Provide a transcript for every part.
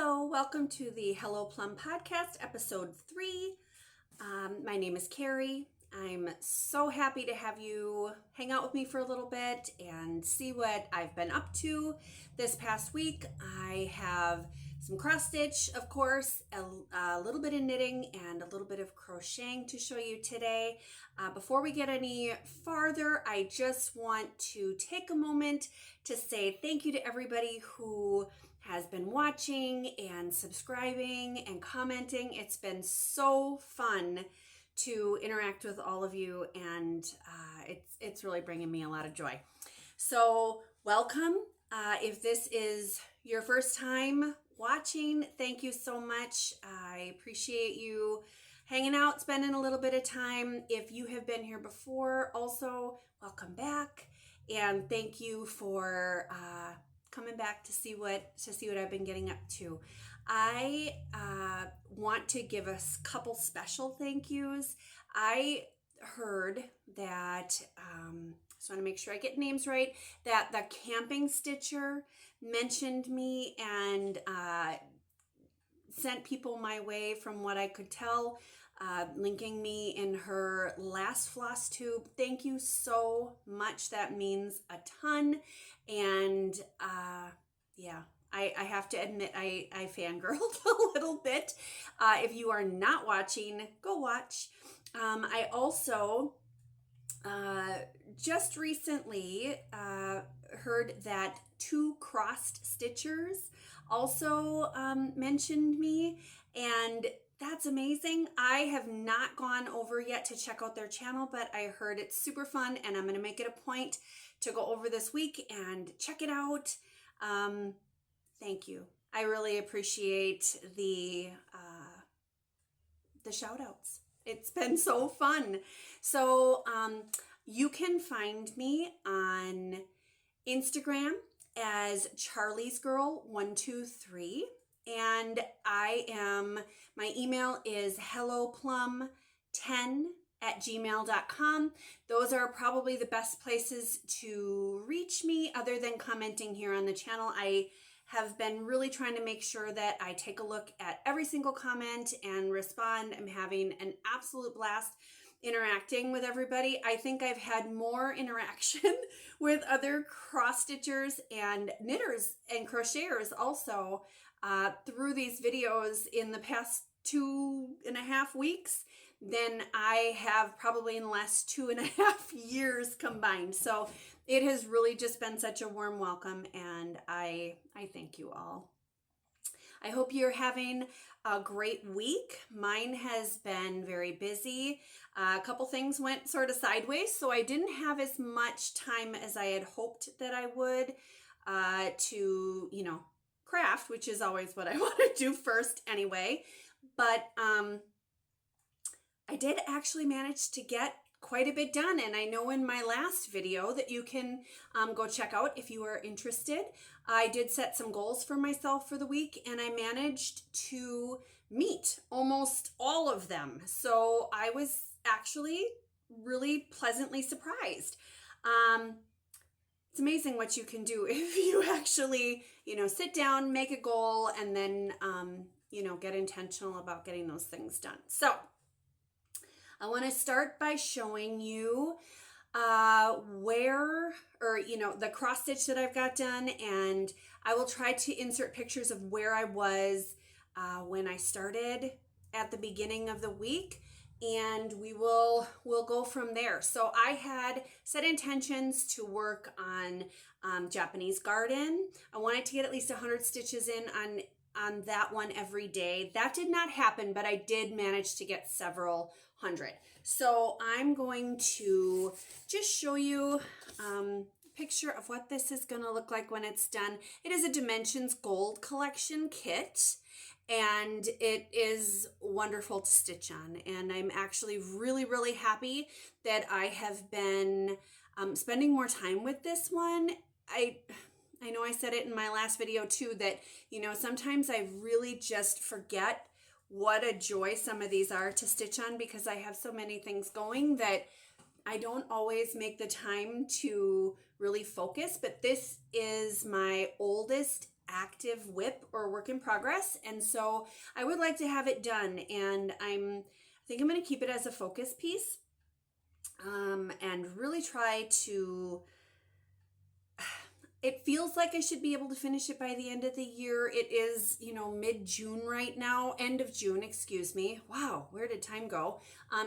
Hello, welcome to the Hello Plum Podcast, episode 3. My name is Carrie. I'm so happy to have you hang out with me for a little bit and see what I've been up to this past week. I have some cross stitch, of course, a little bit of knitting and a little bit of crocheting to show you today. Before we get any farther, I just want to take a moment to say thank you to everybody who has been watching and subscribing and commenting. It's been so fun to interact with all of you, and it's really bringing me a lot of joy. So welcome. If this is your first time watching, thank you so much. I appreciate you hanging out, spending a little bit of time. If you have been here before, also welcome back, and thank you for coming back to see what I've been getting up to. I want to give a couple special thank yous. I heard that, just want to make sure I get names right, that the Camping Stitcher mentioned me and sent people my way from what I could tell, linking me in her last Flosstube. Thank you so much. That means a ton. And yeah, I have to admit I fangirled a little bit. If you are not watching, go watch. I also just recently heard that 2 crossed stitchers also mentioned me, and that's amazing. I have not gone over yet to check out their channel, but I heard it's super fun, and I'm going to make it a point to go over this week and check it out. Thank you. I really appreciate the shout outs. It's been so fun. So you can find me on Instagram as Charlie's Girl 123, and my email is helloplum10@gmail.com. Those are probably the best places to reach me other than commenting here on the channel. I have been really trying to make sure that I take a look at every single comment and respond. I'm having an absolute blast interacting with everybody. I think I've had more interaction with other cross stitchers and knitters and crocheters also through these videos in the past 2.5 weeks than I have probably in the last 2.5 years combined. So it has really just been such a warm welcome, and I thank you all. I hope you're having a great week. Mine has been very busy. A couple things went sort of sideways, so I didn't have as much time as I had hoped that I would to, craft, which is always what I want to do first anyway. But I did actually manage to get quite a bit done, and I know in my last video that you can go check out if you are interested. I did set some goals for myself for the week, and I managed to meet almost all of them. So I was actually really pleasantly surprised. It's amazing what you can do if you actually, sit down, make a goal, and then, get intentional about getting those things done. So I want to start by showing you the cross stitch that I've got done, and I will try to insert pictures of where I was when I started at the beginning of the week, and we'll go from there. So I had set intentions to work on Japanese garden. I wanted to get at least 100 stitches in on that one every day. That did not happen, but I did manage to get several hundred. So I'm going to just show you a picture of what this is going to look like when it's done. It is a Dimensions Gold Collection kit, and it is wonderful to stitch on. And I'm actually really, really happy that I have been spending more time with this one. I know I said it in my last video too, that, sometimes I really just forget what a joy some of these are to stitch on because I have so many things going that I don't always make the time to really focus. But this is my oldest active WIP or work in progress. And so I would like to have it done, and I think I'm going to keep it as a focus piece, and really try to, it feels like I should be able to finish it by the end of the year. It is, mid-June right now, end of June, excuse me. Wow, where did time go?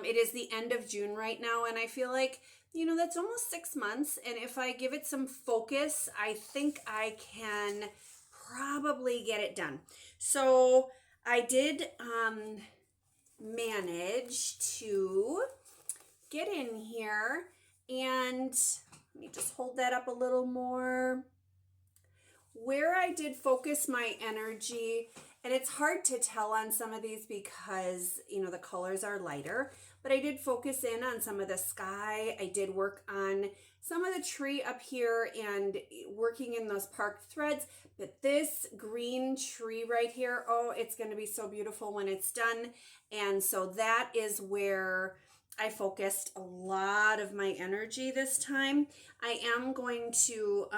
It is the end of June right now, and I feel like, that's almost 6 months. And if I give it some focus, I think I can probably get it done. So I did manage to get in here, and let me just hold that up a little more. Where I did focus my energy, and it's hard to tell on some of these because, the colors are lighter, but I did focus in on some of the sky. I did work on some of the tree up here and working in those parked threads, but this green tree right here, oh, it's going to be so beautiful when it's done. And so that is where I focused a lot of my energy this time. I am going to,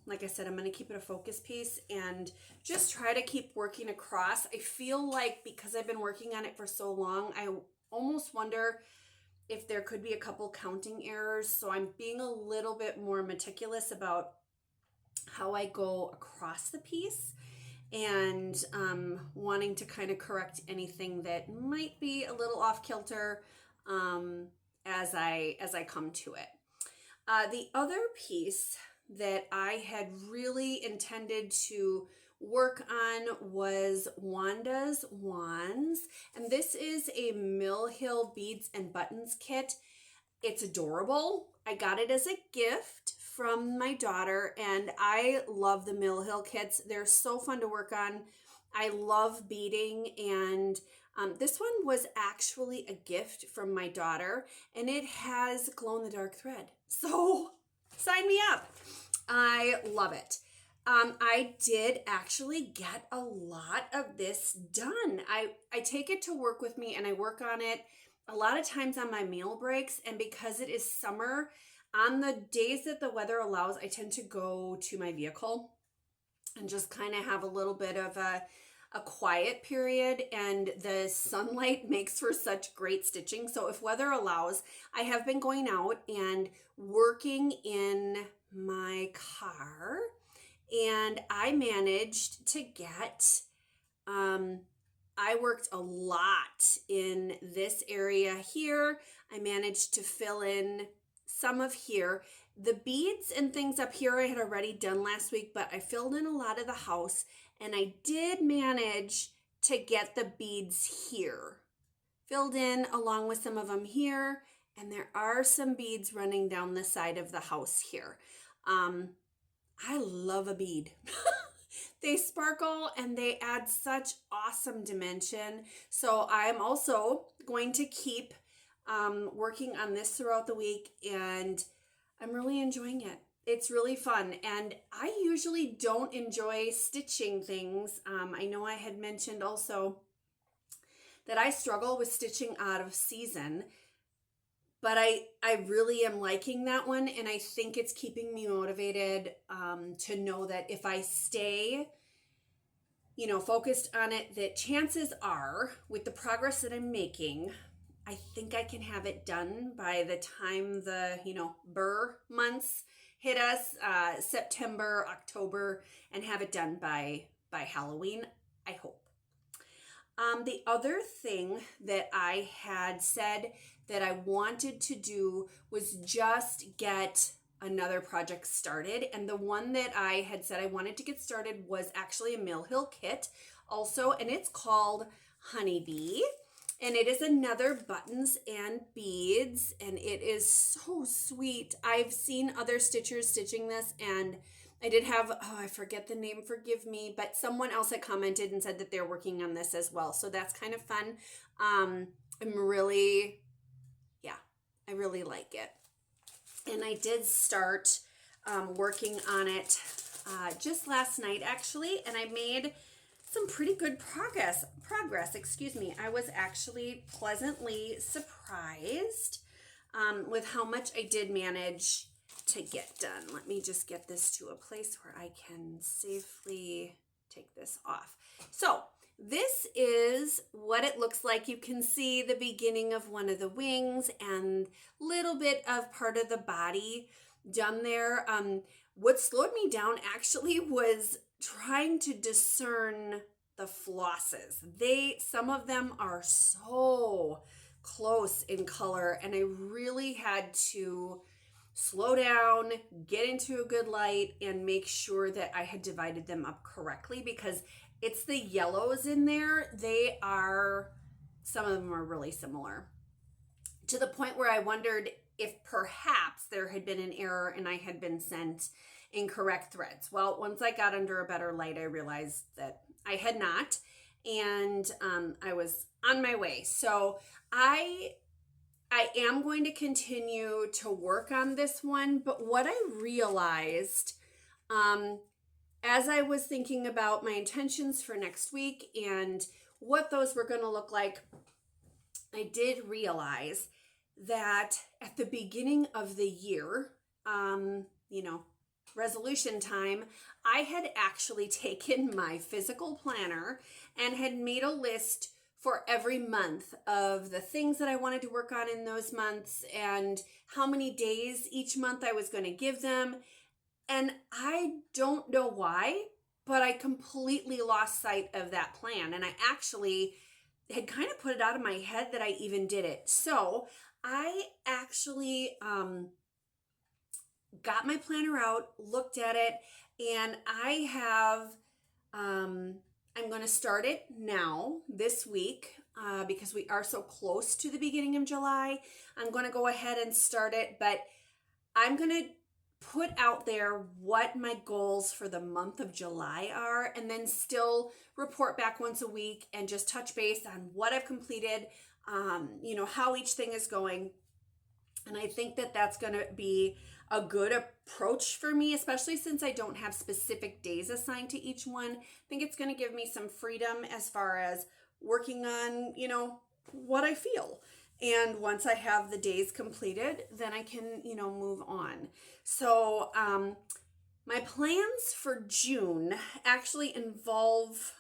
like I said, I'm going to keep it a focus piece and just try to keep working across. I feel like because I've been working on it for so long, I almost wonder if there could be a couple counting errors. So I'm being a little bit more meticulous about how I go across the piece, and wanting to kind of correct anything that might be a little off kilter as I come to it. The other piece that I had really intended to work on was Wanda's wands, and this is a Mill Hill beads and buttons kit. It's adorable. I got it as a gift from my daughter, and I love the Mill Hill kits. They're so fun to work on. I love beading, and this one was actually a gift from my daughter, and it has glow-in-the-dark thread. So sign me up. I love it. I did actually get a lot of this done. I take it to work with me, and I work on it a lot of times on my meal breaks. And because it is summer, on the days that the weather allows, I tend to go to my vehicle and just kind of have a little bit of a quiet period, and the sunlight makes for such great stitching. So if weather allows, I have been going out and working in my car, and I managed to get, I worked a lot in this area here. I managed to fill in some of here. The beads and things up here I had already done last week, but I filled in a lot of the house, and I did manage to get the beads here filled in along with some of them here, and there are some beads running down the side of the house here. I love a bead. They sparkle and they add such awesome dimension. So I'm also going to keep working on this throughout the week, and I'm really enjoying it. It's really fun, and I usually don't enjoy stitching things. I know I had mentioned also that I struggle with stitching out of season, but I really am liking that one, and I think it's keeping me motivated to know that if I stay, focused on it, that chances are, with the progress that I'm making, I think I can have it done by the time the, burr months hit us, September, October, and have it done by Halloween, I hope. The other thing that I had said that I wanted to do was just get another project started. And the one that I had said I wanted to get started was actually a Mill Hill kit also, and it's called Honeybee. And it is another buttons and beads, and it is so sweet. I've seen other stitchers stitching this, and I did have, I forget the name, forgive me, but someone else had commented and said that they're working on this as well. So that's kind of fun. I really like it. And I did start working on it just last night, actually, and I made some pretty good progress. I was actually pleasantly surprised with how much I did manage to get done. Let me just get this to a place where I can safely take this off. So this is what it looks like. You can see the beginning of one of the wings and little bit of part of the body done there. What slowed me down actually was trying to discern the flosses. Some of them are so close in color, and I really had to slow down, get into a good light, and make sure that I had divided them up correctly, because it's the yellows in there. Some of them are really similar, to the point where I wondered if perhaps there had been an error and I had been sent incorrect threads. Well, once I got under a better light, I realized that I had not, and I was on my way. So I am going to continue to work on this one, but what I realized as I was thinking about my intentions for next week and what those were going to look like, I did realize that at the beginning of the year, resolution time, I had actually taken my physical planner and had made a list for every month of the things that I wanted to work on in those months and how many days each month I was going to give them. And I don't know why, but I completely lost sight of that plan. And I actually had kind of put it out of my head that I even did it. So I actually got my planner out, looked at it, and I have, I'm going to start it now this week because we are so close to the beginning of July. I'm going to go ahead and start it, but I'm going to put out there what my goals for the month of July are, and then still report back once a week and just touch base on what I've completed, how each thing is going. And I think that that's going to be a good approach for me, especially since I don't have specific days assigned to each one. I think it's going to give me some freedom as far as working on, what I feel. And once I have the days completed, then I can, move on. So my plans for June actually involve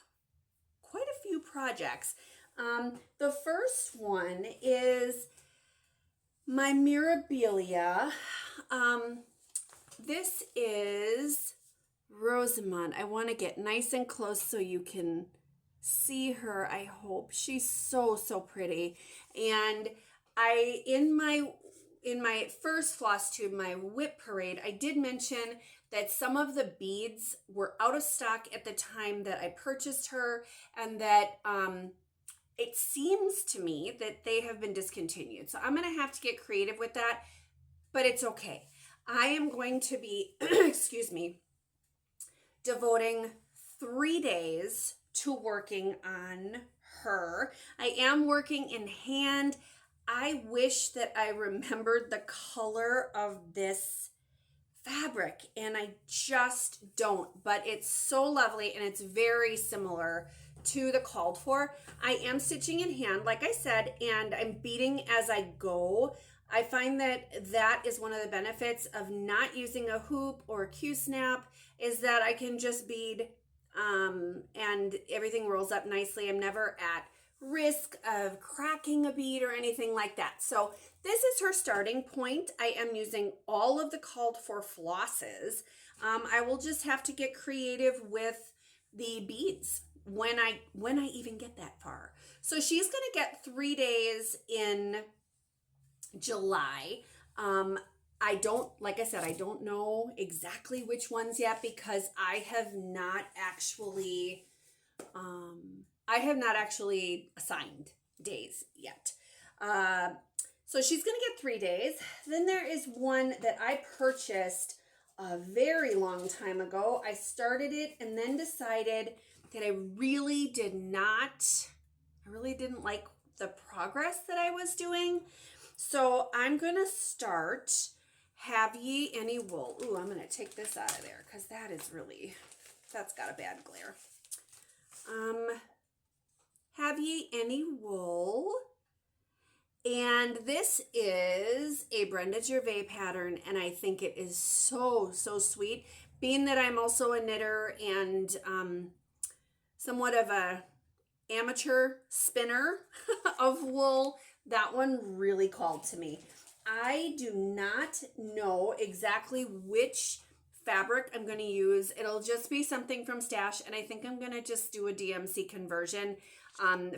quite a few projects. The first one is my Mirabilia. This is Rosamund. I want to get nice and close so you can see her. I hope she's so pretty. And in my first Flosstube, my WIP parade, I did mention that some of the beads were out of stock at the time that I purchased her, and that it seems to me that they have been discontinued. So I'm going to have to get creative with that, but it's okay. I am going to be, devoting 3 days to working on her. I am working in hand. I wish that I remembered the color of this fabric, and I just don't, but it's so lovely and it's very similar to the called for. I am stitching in hand, like I said, and I'm beading as I go. I find that is one of the benefits of not using a hoop or a Q-snap, is that I can just bead and everything rolls up nicely. I'm never at risk of cracking a bead or anything like that. So this is her starting point. I am using all of the called for flosses. I will just have to get creative with the beads when I even get that far. So she's going to get 3 days in July. I don't know exactly which ones yet, because I have not actually assigned days yet. So she's going to get 3 days. Then there is one that I purchased a very long time ago. I started it and then decided that I really didn't like the progress that I was doing. So I'm going to start Have Ye Any Wool. Ooh, I'm going to take this out of there because that's got a bad glare. Have Ye Any Wool. And this is a Brenda Gervais pattern, and I think it is so, so sweet. Being that I'm also a knitter and somewhat of a amateur spinner of wool, that one really called to me. I do not know exactly which fabric I'm going to use. It'll just be something from Stash, and I think I'm going to just do a DMC conversion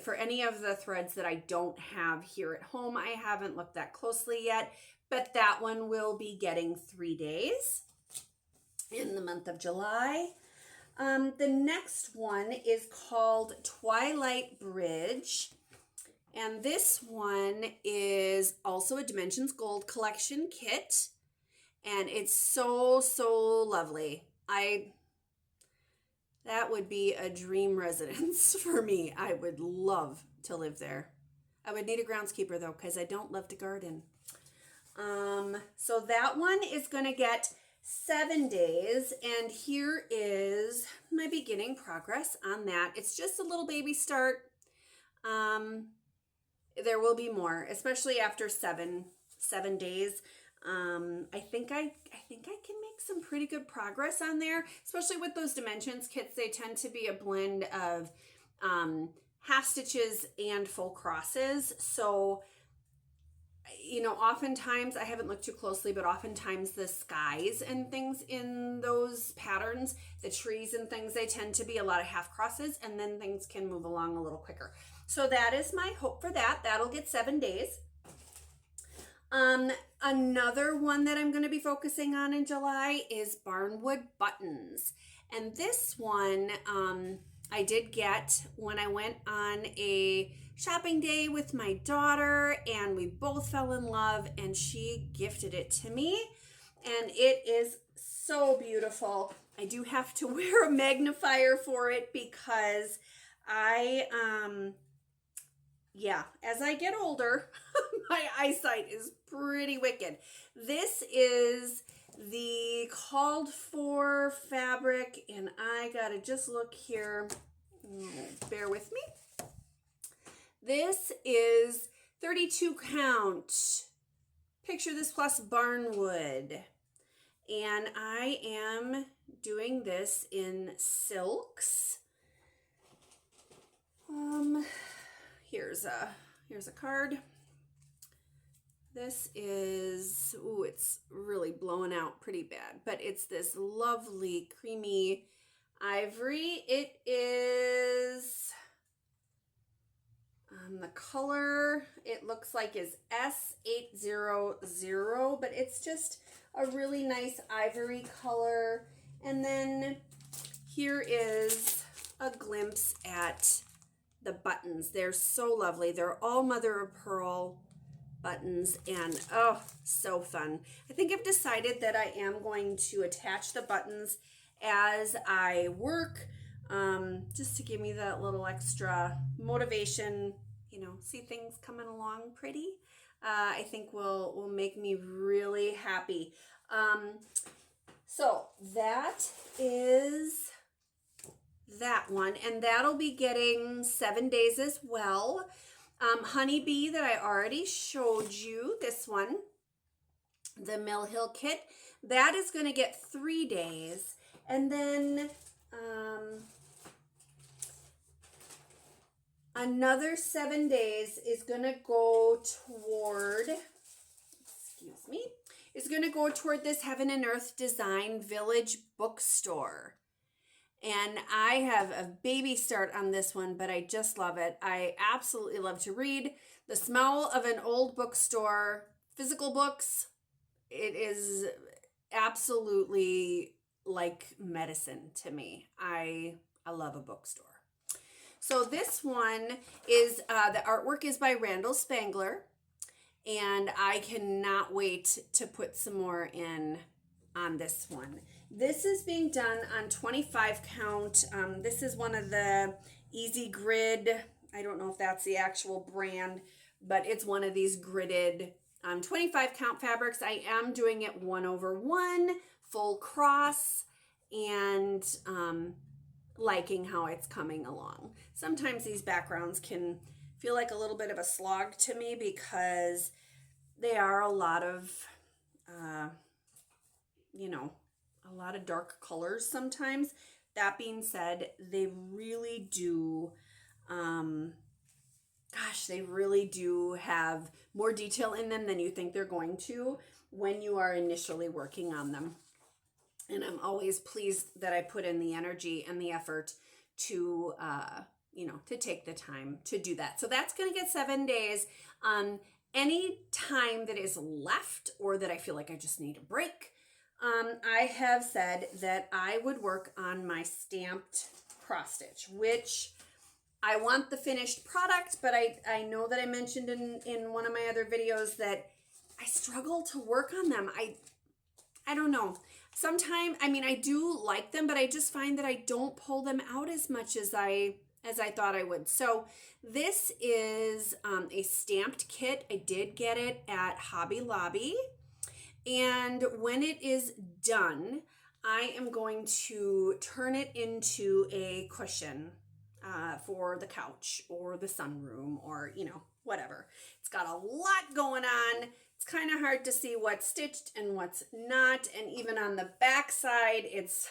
for any of the threads that I don't have here at home. I haven't looked that closely yet, but that one will be getting 3 days in the month of July. The next one is called Twilight Bridge. And this one is also a Dimensions Gold collection kit. And it's so, so lovely. That would be a dream residence for me. I would love to live there. I would need a groundskeeper though, because I don't love to garden. So that one is going to get 7 days, and here is my beginning progress on that. It's just a little baby start. There will be more, especially after seven days. I think I can make some pretty good progress on there, especially with those dimensions kits. They tend to be a blend of half stitches and full crosses. So, you know, oftentimes, I haven't looked too closely, but oftentimes the skies and things in those patterns, the trees and things, they tend to be a lot of half crosses, and then things can move along a little quicker. So that is my hope for that. That'll get 7 days. Another one that I'm going to be focusing on in July is Barnwood Buttons. And this one I did get when I went on a shopping day with my daughter, and we both fell in love, and she gifted it to me, and it is so beautiful. I do have to wear a magnifier for it because as I get older, my eyesight is pretty wicked. This is the called for fabric, and I gotta just look here. Bear with me. This is 32 count. Picture this plus Barnwood. And I am doing this in silks. Here's a card. This is, ooh, it's really blowing out pretty bad, but it's this lovely creamy ivory. It is, the color, it looks like is S800, but it's just a really nice ivory color. And then here is a glimpse at the buttons. They're so lovely. They're all mother of pearl buttons, and oh, so fun. I think I've decided that I am going to attach the buttons as I work, just to give me that little extra motivation, you know, see things coming along pretty. I think will make me really happy. So that is that one, and that'll be getting 7 days as well. Honeybee that I already showed you, this one, the Mill Hill kit, that is going to get 3 days. And then another 7 days is going to go toward, is going to go toward this Heaven and Earth Design Village Bookstore. And I have a baby start on this one, but I just love it. I absolutely love to read. The smell of an old bookstore, physical books, it is absolutely like medicine to me. I love a bookstore. So this one is, the artwork is by Randal Spangler, and I cannot wait to put some more in on this one. This is being done on 25 count. This is one of the Easy Grid. I don't know if that's the actual brand, but it's one of these gridded 25 count fabrics. I am doing it 1/1, full cross, and liking how it's coming along. Sometimes these backgrounds can feel like a little bit of a slog to me because they are a lot of, you know, a lot of dark colors sometimes. That being said, they really do, they really do have more detail in them than you think they're going to when you are initially working on them. And I'm always pleased that I put in the energy and the effort to, to take the time to do that. So that's going to get 7 days. Any time that is left or that I feel like I just need a break, I have said that I would work on my stamped cross stitch, which I want the finished product, but I know that I mentioned in one of my other videos that I struggle to work on them. I don't know. Sometimes, I do like them, but I just find that I don't pull them out as much as I thought I would. So this is a stamped kit. I did get it at Hobby Lobby. And when it is done, I am going to turn it into a cushion for the couch or the sunroom or, whatever. It's got a lot going on. It's kind of hard to see what's stitched and what's not. And even on the back side, it's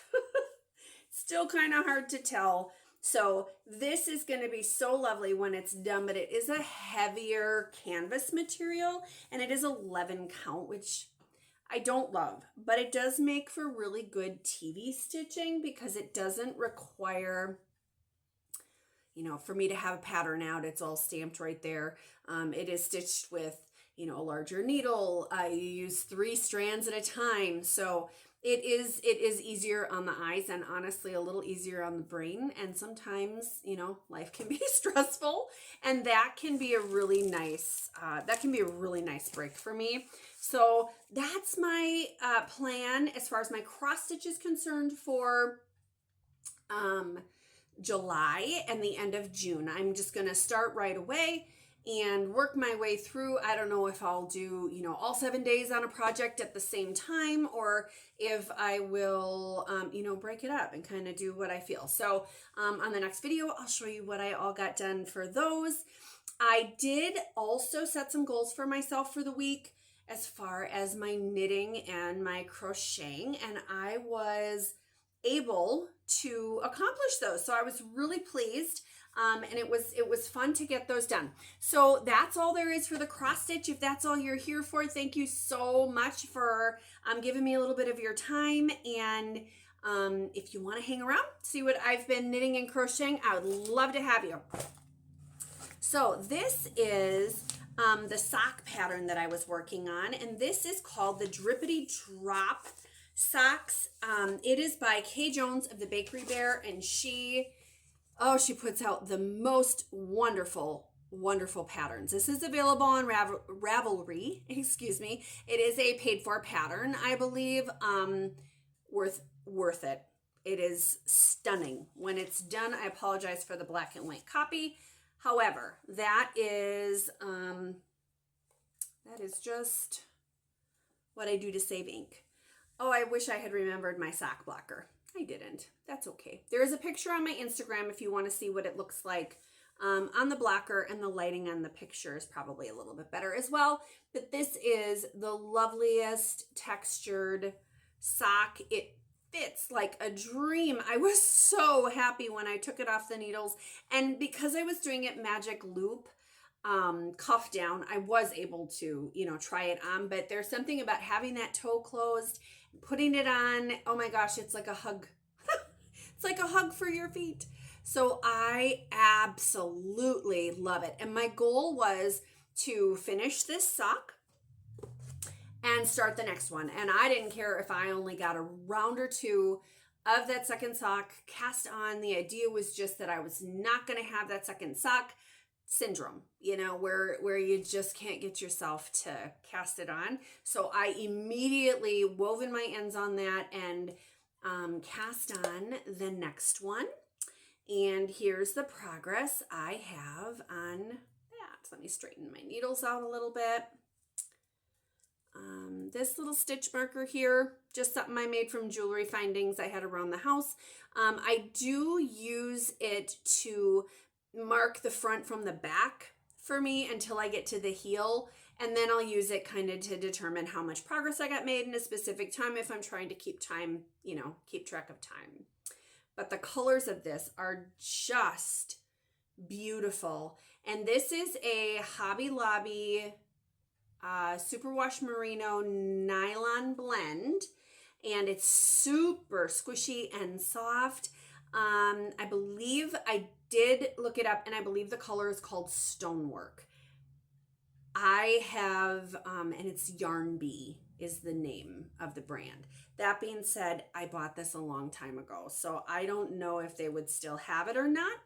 still kind of hard to tell. So this is going to be so lovely when it's done, but it is a heavier canvas material and it is 11 count, which I don't love, but it does make for really good TV stitching because it doesn't require, for me to have a pattern out. It's all stamped right there. It is stitched with, a larger needle. I use 3 strands at a time. So it is easier on the eyes and honestly a little easier on the brain. And sometimes, life can be stressful and that can be a really nice break for me. So that's my plan as far as my cross stitch is concerned for July and the end of June. I'm just going to start right away and work my way through. I don't know if I'll do, all 7 days on a project at the same time or if I will, break it up and kind of do what I feel. So on the next video, I'll show you what I all got done for those. I did also set some goals for myself for the week as far as my knitting and my crocheting, and I was able to accomplish those. So I was really pleased. And it was fun to get those done. So that's all there is for the cross stitch. If that's all you're here for, thank you so much for giving me a little bit of your time. And if you want to hang around, see what I've been knitting and crocheting, I would love to have you. So this is the sock pattern that I was working on, and this is called the Drippity Drop Socks. It is by Kay Jones of the Bakery Bear, and she puts out the most wonderful patterns. This is available on Ravelry, excuse me. It is a paid for pattern, I believe. Worth it. It is stunning. When it's done, I apologize for the black and white copy. However, that is just what I do to save ink. Oh, I wish I had remembered my sock blocker. I didn't. That's okay. There is a picture on my Instagram if you want to see what it looks like on the blocker, and the lighting on the picture is probably a little bit better as well. But this is the loveliest textured sock. It fits like a dream. I was so happy when I took it off the needles, and because I was doing it magic loop cuff down, I was able to, try it on. But there's something about having that toe closed, putting it on. Oh my gosh, it's like a hug. It's like a hug for your feet. So I absolutely love it. And my goal was to finish this sock and start the next one. And I didn't care if I only got a round or 2 of that second sock cast on. The idea was just that I was not going to have that second sock syndrome, where you just can't get yourself to cast it on. So I immediately wove in my ends on that and cast on the next one. And here's the progress I have on that. Let me straighten my needles out a little bit. This little stitch marker here, just something I made from jewelry findings I had around the house. I do use it to mark the front from the back. for me until I get to the heel, and then I'll use it kind of to determine how much progress I got made in a specific time if I'm trying to keep time, keep track of time. But the colors of this are just beautiful. And this is a Hobby Lobby Superwash Merino nylon blend, and it's super squishy and soft. I believe I did look it up, and I believe the color is called Stonework. I have, and it's Yarn Bee is the name of the brand. That being said, I bought this a long time ago, so I don't know if they would still have it or not.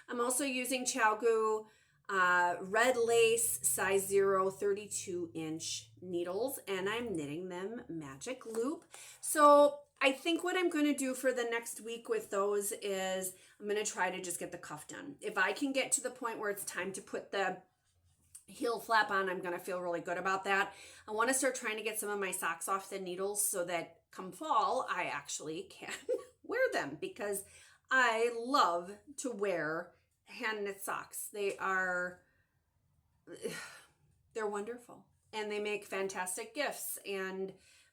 I'm also using ChowGoo red lace size 0 32-inch needles, and I'm knitting them magic loop. So I think what I'm going to do for the next week with those is I'm going to try to just get the cuff done. If I can get to the point where it's time to put the heel flap on, I'm going to feel really good about that. I want to start trying to get some of my socks off the needles so that come fall I actually can wear them, because I love to wear hand knit socks. They're wonderful, and they make fantastic gifts.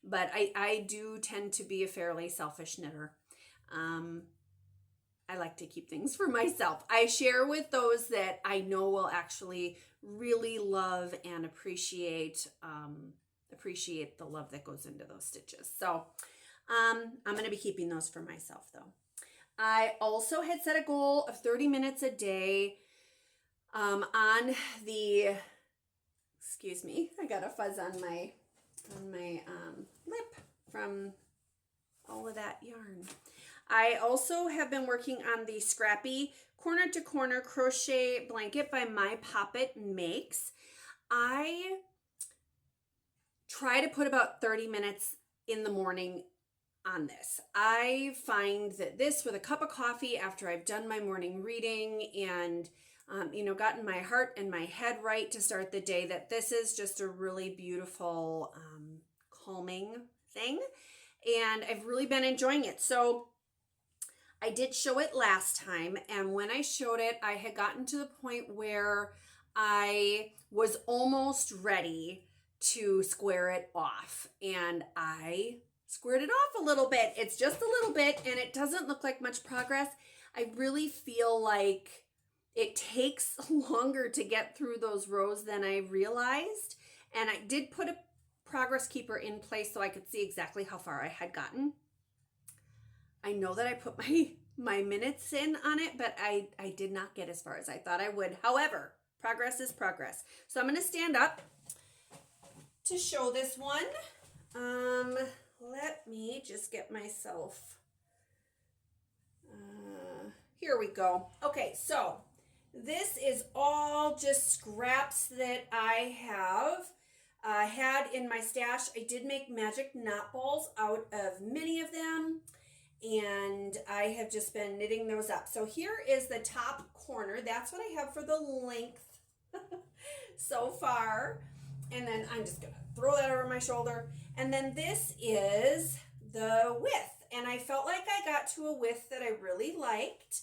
But I do tend to be a fairly selfish knitter. I like to keep things for myself. I share with those that I know will actually really love and appreciate the love that goes into those stitches. So I'm going to be keeping those for myself though. I also had set a goal of 30 minutes a day on the, excuse me, I got a fuzz on my lip from all of that yarn. I also have been working on the Scrappy corner to corner crochet blanket by My Poppet Makes. I try to put about 30 minutes in the morning on this. I find that this, with a cup of coffee after I've done my morning reading and gotten my heart and my head right to start the day, that this is just a really beautiful calming thing, and I've really been enjoying it. So I did show it last time, and when I showed it, I had gotten to the point where I was almost ready to square it off, and I squared it off a little bit. It's just a little bit, and it doesn't look like much progress. I really feel like it takes longer to get through those rows than I realized, and I did put a progress keeper in place so I could see exactly how far I had gotten. I know that I put my minutes in on it, but I did not get as far as I thought I would. However, progress is progress. So I'm going to stand up to show this one. Let me just get myself, here we go. Okay, so this is all just scraps that I have had in my stash. I did make magic knot balls out of many of them, and I have just been knitting those up. So here is the top corner. That's what I have for the length so far. And then I'm just going to throw that over my shoulder. And then this is the width. And I felt like I got to a width that I really liked.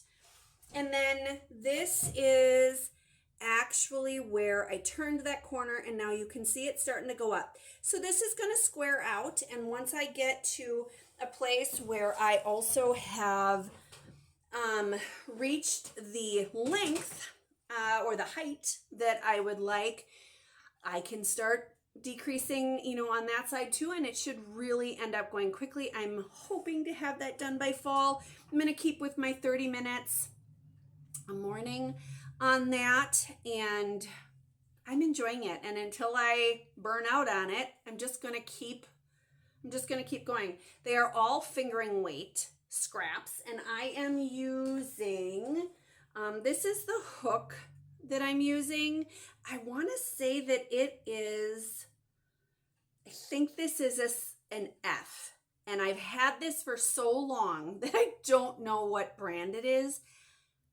And then this is actually where I turned that corner, and now you can see it starting to go up. So this is going to square out, and once I get to a place where I also have reached the length or the height that I would like, I can start decreasing, on that side too, and it should really end up going quickly. I'm hoping to have that done by fall. I'm going to keep with my 30 minutes a morning on that, and I'm enjoying it. And until I burn out on it, I'm just going to keep going. They are all fingering weight scraps, and I am using, this is the hook that I'm using. I want to say that it is, I think this is an F, and I've had this for so long that I don't know what brand it is.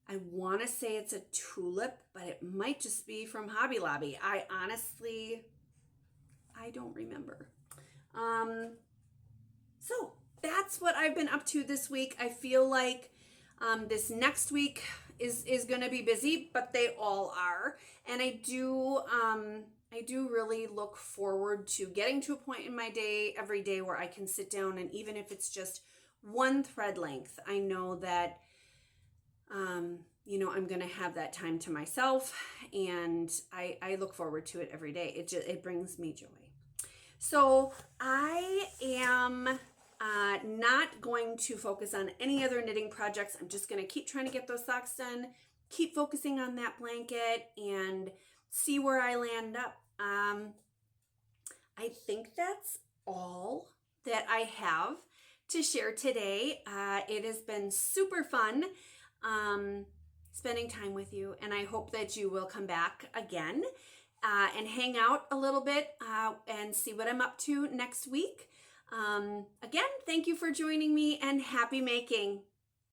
I want to say it's a tulip, but it might just be from Hobby Lobby. I don't remember. So that's what I've been up to this week. I feel like this next week is going to be busy, but they all are. And I do really look forward to getting to a point in my day every day where I can sit down, and even if it's just one thread length, I know that I'm going to have that time to myself, and I look forward to it every day. It brings me joy. So I am not going to focus on any other knitting projects. I'm just going to keep trying to get those socks done, keep focusing on that blanket, and see where I land up. I think that's all that I have to share today. It has been super fun spending time with you, and I hope that you will come back again and hang out a little bit and see what I'm up to next week. Again, thank you for joining me, and happy making.